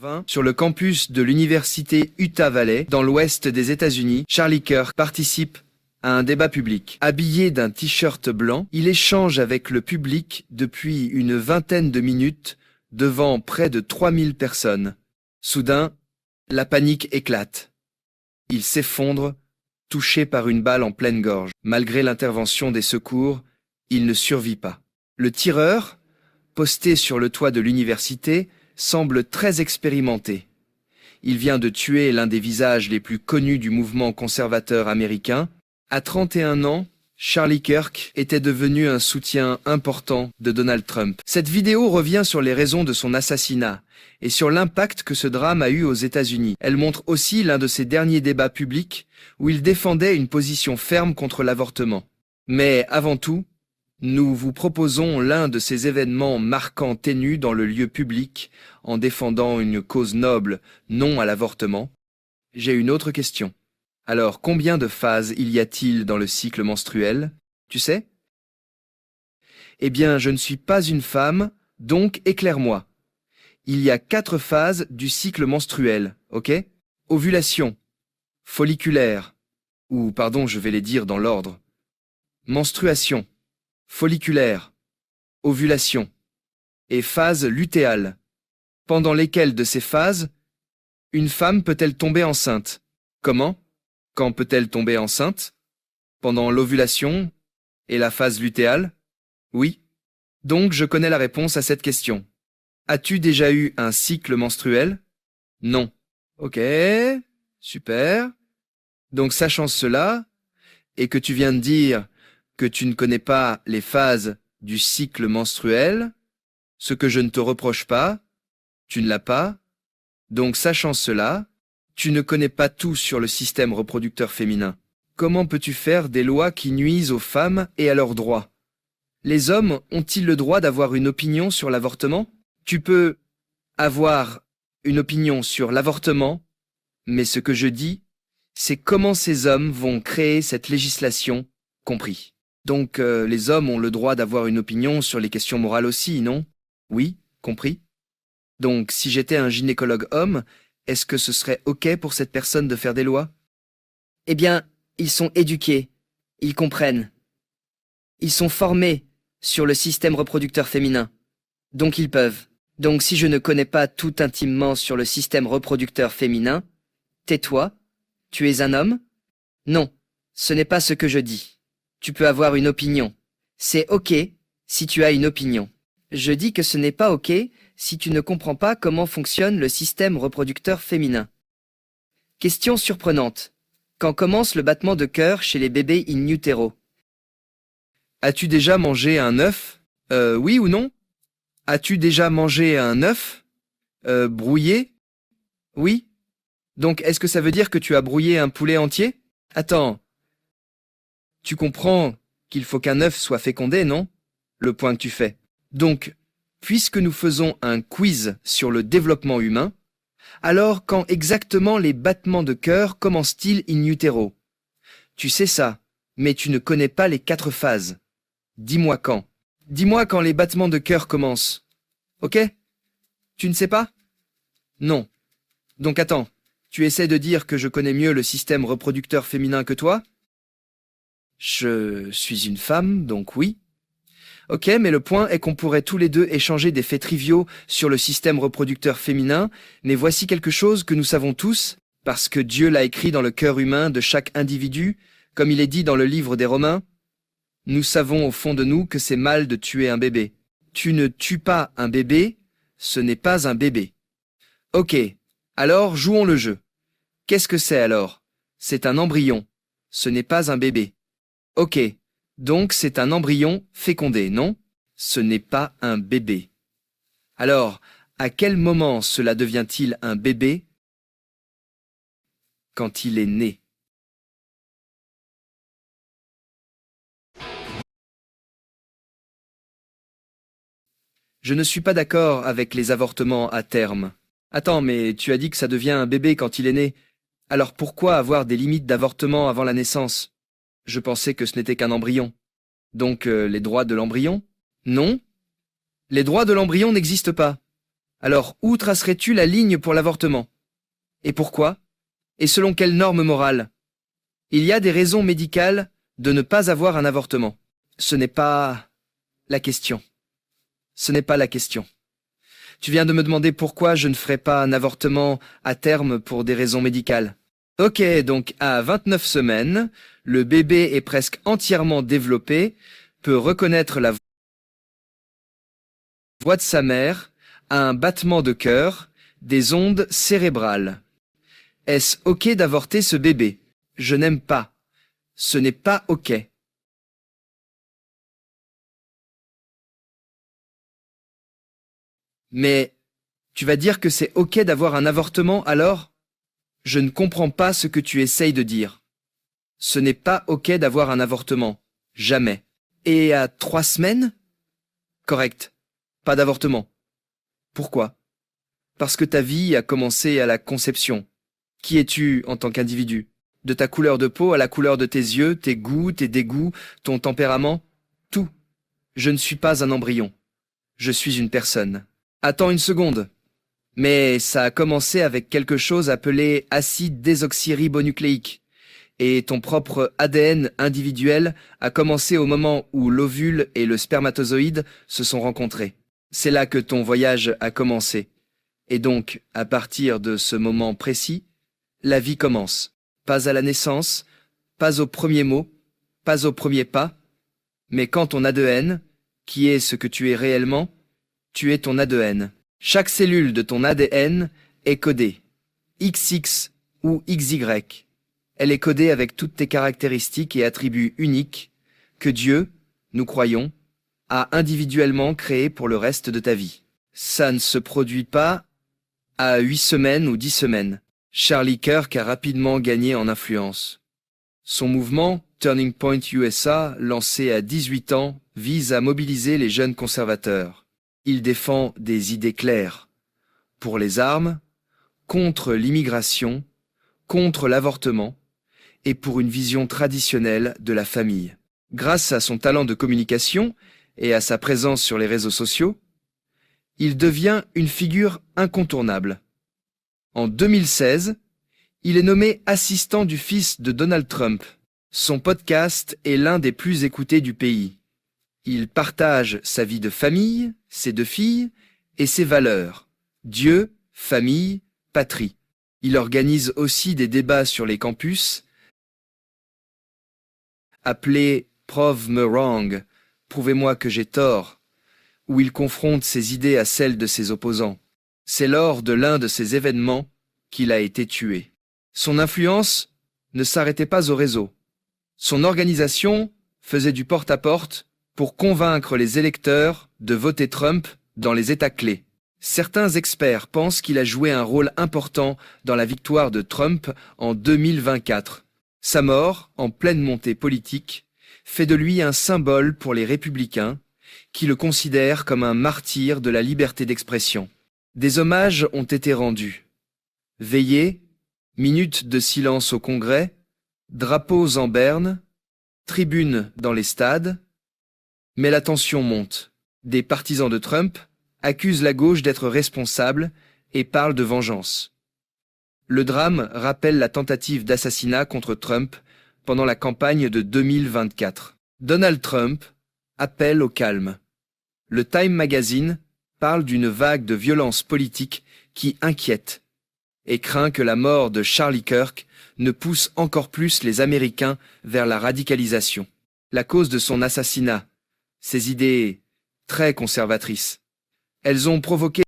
2020, sur le campus de l'université Utah Valley, dans l'ouest des États-Unis, Charlie Kirk participe à un débat public. Habillé d'un t-shirt blanc, il échange avec le public depuis une vingtaine de minutes devant près de 3000 personnes. Soudain, la panique éclate. Il s'effondre, touché par une balle en pleine gorge. Malgré l'intervention des secours, il ne survit pas. Le tireur, posté sur le toit de l'université, semble très expérimenté. Il vient de tuer l'un des visages les plus connus du mouvement conservateur américain. À 31 ans, Charlie Kirk était devenu un soutien important de Donald Trump. Cette vidéo revient sur les raisons de son assassinat et sur l'impact que ce drame a eu aux États-Unis. Elle montre aussi l'un de ses derniers débats publics où il défendait une position ferme contre l'avortement. Mais avant tout, nous vous proposons l'un de ces événements marquants ténus dans le lieu public en défendant une cause noble, non à l'avortement. J'ai une autre question. Alors, combien de phases y a-t-il dans le cycle menstruel? Tu sais? Eh bien, je ne suis pas une femme, donc éclaire-moi. Il y a 4 phases du cycle menstruel, ok? Ovulation, folliculaire, ou pardon, je vais les dire dans l'ordre. Menstruation, folliculaire, ovulation, et phase lutéale. Pendant lesquelles de ces phases, une femme peut-elle tomber enceinte? Comment? Quand peut-elle tomber enceinte? Pendant l'ovulation et la phase lutéale? Oui. Donc je connais la réponse à cette question. As-tu déjà eu un cycle menstruel? Non. Ok, super. Donc sachant cela, et que tu viens de dire que tu ne connais pas les phases du cycle menstruel, ce que je ne te reproche pas, tu ne l'as pas, donc sachant cela, tu ne connais pas tout sur le système reproducteur féminin. Comment peux-tu faire des lois qui nuisent aux femmes et à leurs droits? Les hommes ont-ils le droit d'avoir une opinion sur l'avortement? Tu peux avoir une opinion sur l'avortement, mais ce que je dis, c'est comment ces hommes vont créer cette législation, compris. Donc les hommes ont le droit d'avoir une opinion sur les questions morales aussi, non? Oui, compris. Donc si j'étais un gynécologue homme, est-ce que ce serait OK pour cette personne de faire des lois? Eh bien, ils sont éduqués, ils comprennent. Ils sont formés sur le système reproducteur féminin. Donc ils peuvent. Donc si je ne connais pas tout intimement sur le système reproducteur féminin, tais-toi, tu es un homme? Non, ce n'est pas ce que je dis. Tu peux avoir une opinion. C'est OK si tu as une opinion. Je dis que ce n'est pas OK si tu ne comprends pas comment fonctionne le système reproducteur féminin. Question surprenante. Quand commence le battement de cœur chez les bébés in utero? As-tu déjà mangé un œuf? Oui ou non? As-tu déjà mangé un œuf? Brouillé? Oui? Donc est-ce que ça veut dire que tu as brouillé un poulet entier? Attends. Tu comprends qu'il faut qu'un œuf soit fécondé, non? Le point que tu fais. Donc, puisque nous faisons un quiz sur le développement humain, alors quand exactement les battements de cœur commencent-ils in utero? Tu sais ça, mais tu ne connais pas les 4 phases. Dis-moi quand. Dis-moi quand les battements de cœur commencent. Ok? Tu ne sais pas? Non. Donc attends, tu essaies de dire que je connais mieux le système reproducteur féminin que toi? Je suis une femme, donc oui. Ok, mais le point est qu'on pourrait tous les deux échanger des faits triviaux sur le système reproducteur féminin, mais voici quelque chose que nous savons tous, parce que Dieu l'a écrit dans le cœur humain de chaque individu, comme il est dit dans le livre des Romains. Nous savons au fond de nous que c'est mal de tuer un bébé. Tu ne tues pas un bébé, ce n'est pas un bébé. Ok, alors jouons le jeu. Qu'est-ce que c'est alors? C'est un embryon. Ce n'est pas un bébé. Ok, donc c'est un embryon fécondé, non? Ce n'est pas un bébé. Alors, à quel moment cela devient-il un bébé? Quand il est né. Je ne suis pas d'accord avec les avortements à terme. Attends, mais tu as dit que ça devient un bébé quand il est né. Alors pourquoi avoir des limites d'avortement avant la naissance? Je pensais que ce n'était qu'un embryon. Donc les droits de l'embryon? Non. Les droits de l'embryon n'existent pas. Alors, où tracerais-tu la ligne pour l'avortement? Et pourquoi? Et selon quelles normes morales? Il y a des raisons médicales de ne pas avoir un avortement. Ce n'est pas la question. Ce n'est pas la question. Tu viens de me demander pourquoi je ne ferai pas un avortement à terme pour des raisons médicales. Ok, donc à 29 semaines, le bébé est presque entièrement développé, peut reconnaître la voix de sa mère, a un battement de cœur, des ondes cérébrales. Est-ce ok d'avorter ce bébé? Je n'aime pas. Ce n'est pas ok. Mais tu vas dire que c'est ok d'avoir un avortement alors? Je ne comprends pas ce que tu essayes de dire. Ce n'est pas ok d'avoir un avortement. Jamais. Et à 3 semaines? Correct. Pas d'avortement. Pourquoi? Parce que ta vie a commencé à la conception. Qui es-tu en tant qu'individu? De ta couleur de peau à la couleur de tes yeux, tes goûts, tes dégoûts, ton tempérament? Tout. Je ne suis pas un embryon. Je suis une personne. Attends une seconde. Mais ça a commencé avec quelque chose appelé acide désoxyribonucléique. Et ton propre ADN individuel a commencé au moment où l'ovule et le spermatozoïde se sont rencontrés. C'est là que ton voyage a commencé. Et donc, à partir de ce moment précis, la vie commence. Pas à la naissance, pas au premier mot, pas au premier pas, mais quand ton ADN, qui est ce que tu es réellement, tu es ton ADN. Chaque cellule de ton ADN est codée, XX ou XY. Elle est codée avec toutes tes caractéristiques et attributs uniques que Dieu, nous croyons, a individuellement créés pour le reste de ta vie. Ça ne se produit pas à 8 semaines ou 10 semaines. Charlie Kirk a rapidement gagné en influence. Son mouvement, Turning Point USA, lancé à 18 ans, vise à mobiliser les jeunes conservateurs. Il défend des idées claires. Pour les armes, contre l'immigration, contre l'avortement, et pour une vision traditionnelle de la famille. Grâce à son talent de communication et à sa présence sur les réseaux sociaux, il devient une figure incontournable. En 2016, il est nommé assistant du fils de Donald Trump. Son podcast est l'un des plus écoutés du pays. Il partage sa vie de famille, ses 2 filles et ses valeurs. Dieu, famille, patrie. Il organise aussi des débats sur les campus appelés Prove Me Wrong, prouvez-moi que j'ai tort, où il confronte ses idées à celles de ses opposants. C'est lors de l'un de ces événements qu'il a été tué. Son influence ne s'arrêtait pas au réseau. Son organisation faisait du porte-à-porte pour convaincre les électeurs de voter Trump dans les États clés. Certains experts pensent qu'il a joué un rôle important dans la victoire de Trump en 2024. Sa mort, en pleine montée politique, fait de lui un symbole pour les républicains, qui le considèrent comme un martyr de la liberté d'expression. Des hommages ont été rendus. Veillées, minutes de silence au Congrès, drapeaux en berne, tribunes dans les stades. Mais la tension monte. Des partisans de Trump accusent la gauche d'être responsable et parlent de vengeance. Le drame rappelle la tentative d'assassinat contre Trump pendant la campagne de 2024. Donald Trump appelle au calme. Le Time Magazine parle d'une vague de violence politique qui inquiète et craint que la mort de Charlie Kirk ne pousse encore plus les Américains vers la radicalisation. La cause de son assassinat, ses idées très conservatrices, elles ont provoqué